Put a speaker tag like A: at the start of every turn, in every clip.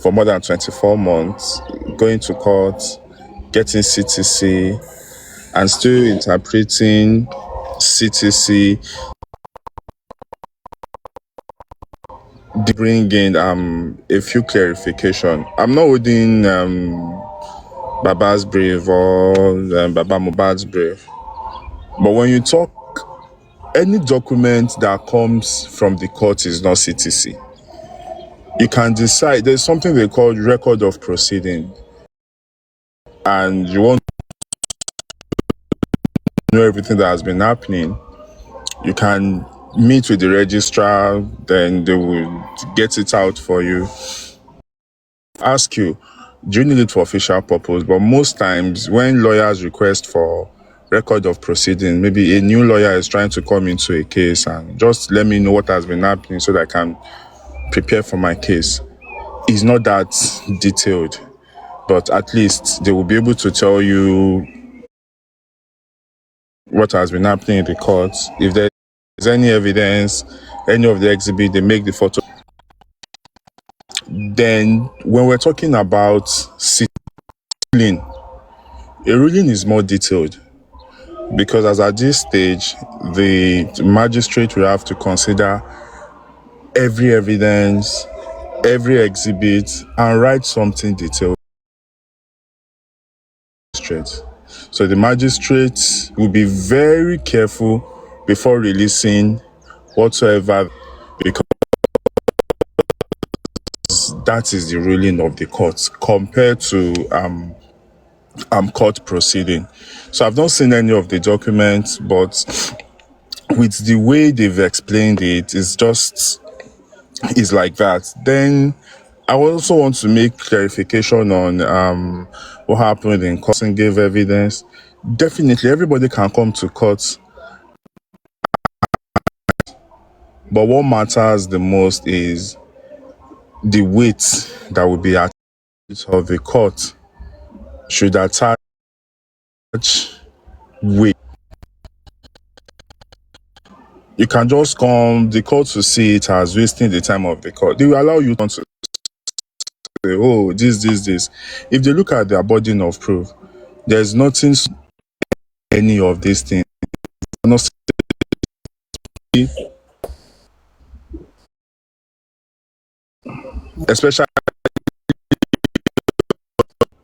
A: for more than 24 months, going to court, getting CTC, and still interpreting CTC, bring in a few clarification. I'm not holding Baba's brave or Baba Mohbad's brave, but when you talk, any document that comes from the court is not CTC. You can decide. There's something they call record of proceeding, and you want to know everything that has been happening. You can meet with the registrar, then they will get it out for you. Ask you, do you need it for official purpose? But most times when lawyers request for record of proceeding, maybe a new lawyer is trying to come into a case and just let me know what has been happening so that I can prepare for my case. It's not that detailed, but at least they will be able to tell you what has been happening in the court. If there's any evidence, any of the exhibit, they make the photo. Then when we're talking about ruling, a ruling is more detailed because as at this stage, the magistrate will have to consider every evidence, every exhibit, and write something detailed. So the magistrate will be very careful before releasing whatsoever, because that is the ruling of the court compared to court proceeding. So I've not seen any of the documents, but with the way they've explained it, it's like that. Then I also want to make clarification on what happened in court and gave evidence. Definitely, everybody can come to court, but what matters the most is the weight that will be attached of the court should attach weight. You can just come, the court to see it as wasting the time of the court. They will allow you to say, oh, this. If they look at their burden of proof, there's nothing, any of these things.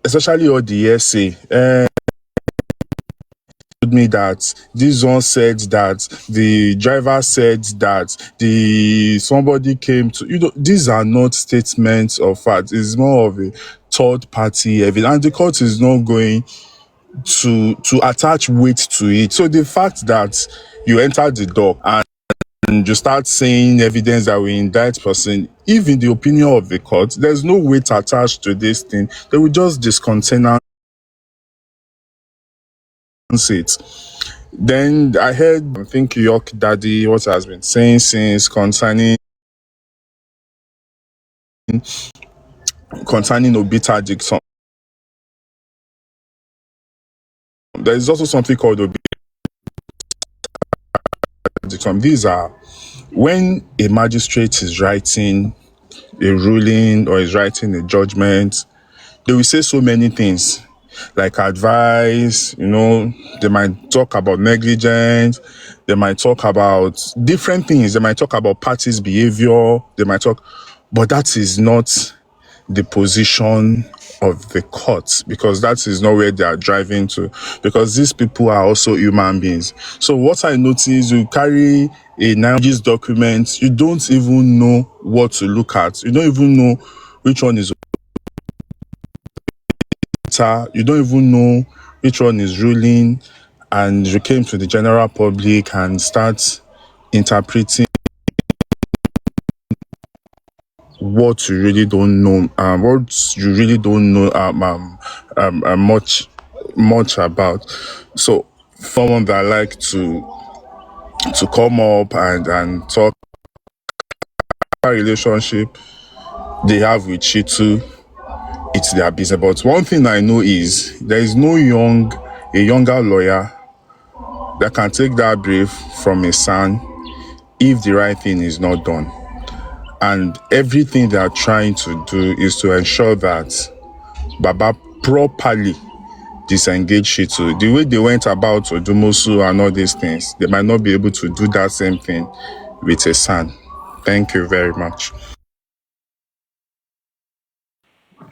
A: Especially all the essay. Told me that this one said that the driver said that somebody came to, these are not statements of fact. It's more of a third party evidence, and the court is not going to attach weight to it. So the fact that you enter the door and you start saying evidence that will indict person, if in the opinion of the court there's no weight attached to this thing, they will just discontinue it. Then I heard, I think York Daddy, what has been saying since concerning Obita Dixon. There is also something called Obita Dixon. These are when a magistrate is writing a ruling or is writing a judgment, they will say so many things like advice, they might talk about negligence, they might talk about different things, they might talk about parties' behavior, but that is not the position of the court, because that is not where they are driving to, because these people are also human beings. So what I notice, you carry a 9 document, you don't even know what to look at, you don't even know which one is, you don't even know which one is ruling, and you came to the general public and start interpreting what you really don't know, much about. So someone that like to come up and talk about relationship they have with Chitu, it's their business. But one thing I know is there is no younger lawyer that can take that brief from a son if the right thing is not done. And everything they are trying to do is to ensure that Baba properly disengage Shitu. The way they went about Odumusu and all these things, they might not be able to do that same thing with a son. Thank you very much.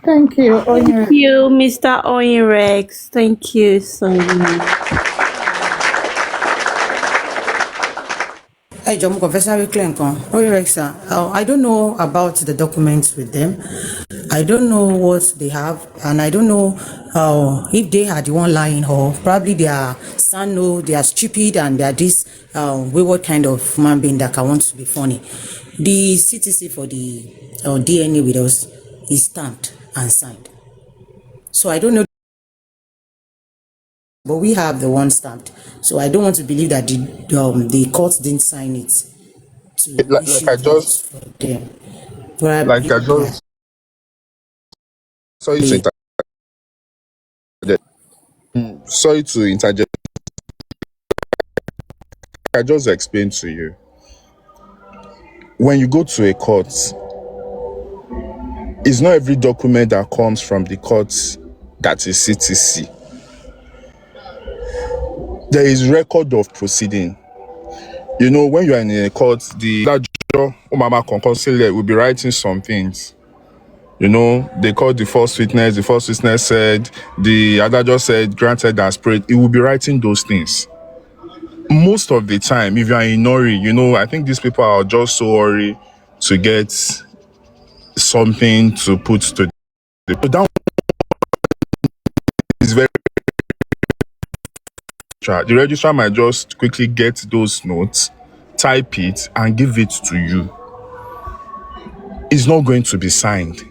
B: Thank you,
C: Thank
B: Oyin.
C: you, Mr. Oinrex. Thank you so much.
D: Hey, John Professor Clinton. Oh, Rexa. I don't know about the documents with them. I don't know what they have, and I don't know if they are the one lying or probably they are son, no, they are stupid and they are this wayward kind of human being that can want to be funny. The CTC for the DNA with us is stamped and signed. So I don't know, but we have the one stamped. So I don't want to believe that the court didn't sign it to
A: Like
D: issue
A: I
D: that
A: just,
D: for them.
A: like
D: Probably,
A: I just sorry to interject. Sorry to interject. I just explained to you. When you go to a court, it's not every document that comes from the court that is CTC. There is record of proceeding. You know, when you are in a court, the judge Mama Conconsile will be writing some things. You know, they called the first witness. The first witness said, the other judge said, granted as prayed. He will be writing those things. Most of the time, if you are in Nori, you know, I think these people are just so worried to get something to put to the. So that is very. The registrar might just quickly get those notes, type it, and give it to you. It's not going to be signed,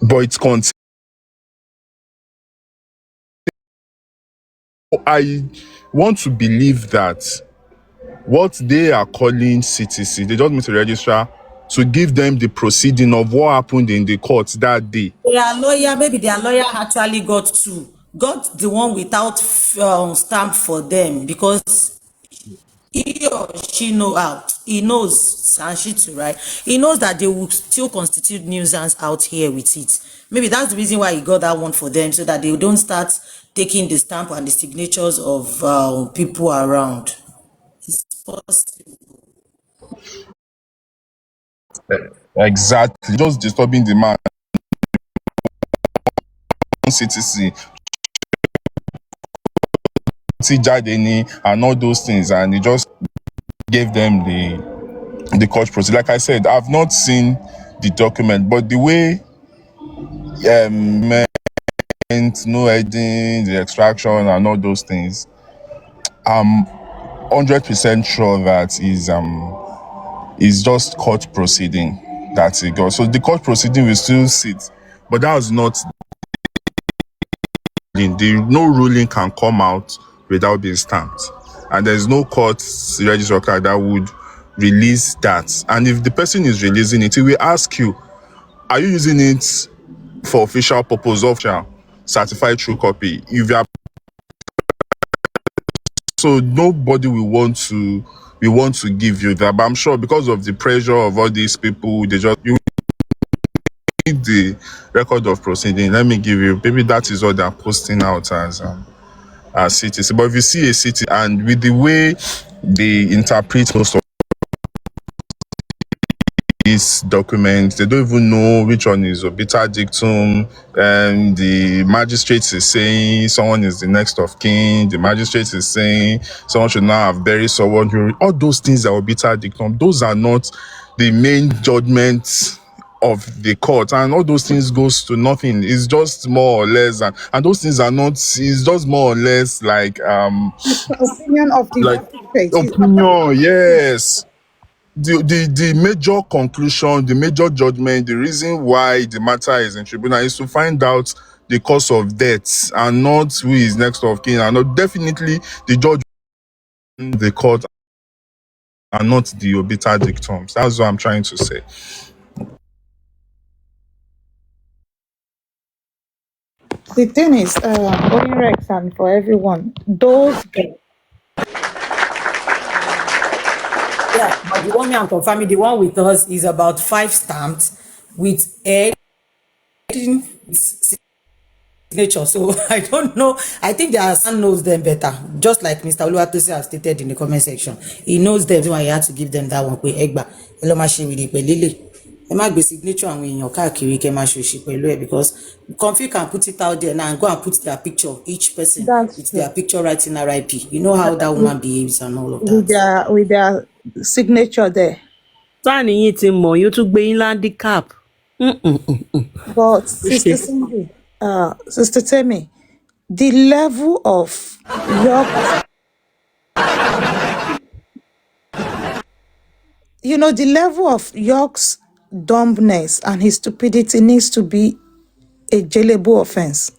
A: but it's content. I want to believe that what they are calling CTC, they just need to register to give them the proceeding of what happened in the court that day.
D: their lawyer, maybe their lawyer actually got the one without stamp for them because he or she know out. He knows, and she too, right? He knows that they will still constitute nuisance out here with it. Maybe that's the reason why he got that one for them, so that they don't start taking the stamp and the signatures of people around. It's possible.
A: Exactly. Just disturbing the man, CTC, Jadeni, and all those things. And he just gave them the court process. Like I said, I've not seen the document, but the way no editing, the extraction, and all those things, I'm 100% sure that is just court proceeding that it goes. So the court proceeding will still sit, but that was not no ruling can come out without being stamped, and there's no court register card that would release that. And if the person is releasing it, he will ask you, are you using it for official purpose of certified true copy? If you are, so nobody will want to give you that. But I'm sure because of the pressure of all these people, they just you need the record of proceeding. Let me give you, maybe that is what they're posting out as cities. But if you see a city and with the way they interpret most of these documents, they don't even know which one is obiter dictum. And the magistrate is saying someone is the next of kin. The magistrate is saying someone should not have buried someone. All those things are obiter dictum. Those are not the main judgments of the court, and all those things goes to nothing. It's just more or less, and those things are not. It's just more or less
B: It's the opinion of the
A: like
B: magistrate. It's not
A: opinion.
B: the
A: Yes, the major conclusion, the major judgment, the reason why the matter is in tribunal is to find out the cause of death and not who is next of kin, and not definitely the judge, the court, and not the obiter dictums. That's what I'm trying to say.
B: The thing is, Onirex and for everyone, those girls,
D: Yeah, but the one me I'm confirming, the one with us is about 5 stamped with a signature. So I don't know. I think their son knows them better. Just like Mr. Oluwatosi has stated in the comment section. He knows them, so he had to give them that one. Pé Egba, ẹ lọ máa ṣe wèrè pẹ̀lú ilé. Ẹ má gbé signature àwọn èèyàn káàkiri kẹ́ máa ṣòṣì pẹ̀lú ẹ̀, because Comfy can put it out there now and go and put their picture of each person
B: That's
D: with
B: true.
D: their picture writing RIP. You know how that
B: With,
D: woman behaves and all of
B: with
D: that.
B: their signature there.
C: sáàní yín ti mọ̀ yóò tún gbé yín landicap.
B: But
C: Ó ṣe.
B: Sister Temi, the level of your, the level of York's dumbness and his stupidity needs to be a jailable offense.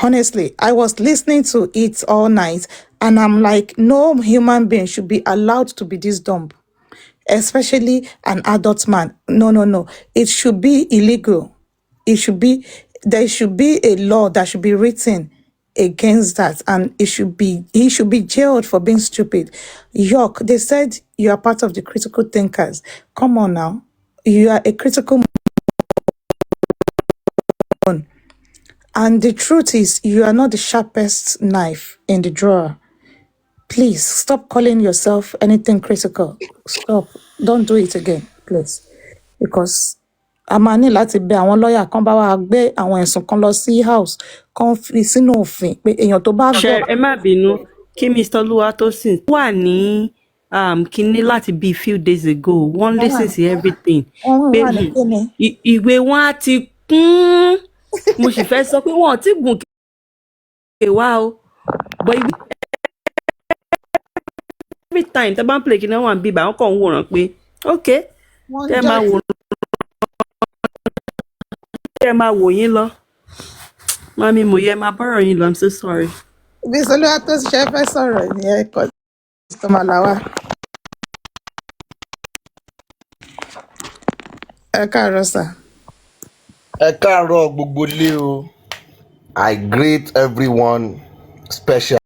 B: Honestly, I was listening to it all night and I'm like, no human being should be allowed to be this dumb, especially an adult man. No, no, no. It should be illegal. There should be a law that should be written against that, and he should be jailed for being stupid. York, they said you are part of the critical thinkers. Come on now. You are a critical one. And the truth is, you are not the sharpest knife in the drawer. Please stop calling yourself anything critical. Stop. Don't do it again, please. Because a máa ní láti bẹ àwọn lọ́ọ̀yà kan bá wa gbé àwọn ẹ̀sùn kan lọ sí house kan fi sínú òfin pé èèyàn tó bá
C: ṣe
B: gọ̀.
C: ẹ má bínú kí Mr. Oluwatosin wà ní kinní láti bíi few days ago wọ́n listen sí everything
B: Wọ́n
C: pé
B: wà ní kíni.
C: ìwé wọn á ti kún mo sì fẹ́ sọ pé wọ́n ò tí gùn kè wá o but ìwé every time tẹ́ bá ń play kí náà wà ń bíbà wọ́n kàn ń wòran pé ok
B: Wọ́n
C: tẹ́ máa wò yín lọ mami mo yẹ máa bọ́rọ̀ yín lọ I'm so sorry.
B: Bí Solúwa tó ṣe fẹ́ sọ̀rọ̀ ìyẹn kọ́ tó máa là wá. Ẹ káàárọ̀ sà.
E: Ẹ káàárọ̀ gbogbo ilé o. I greet everyone special.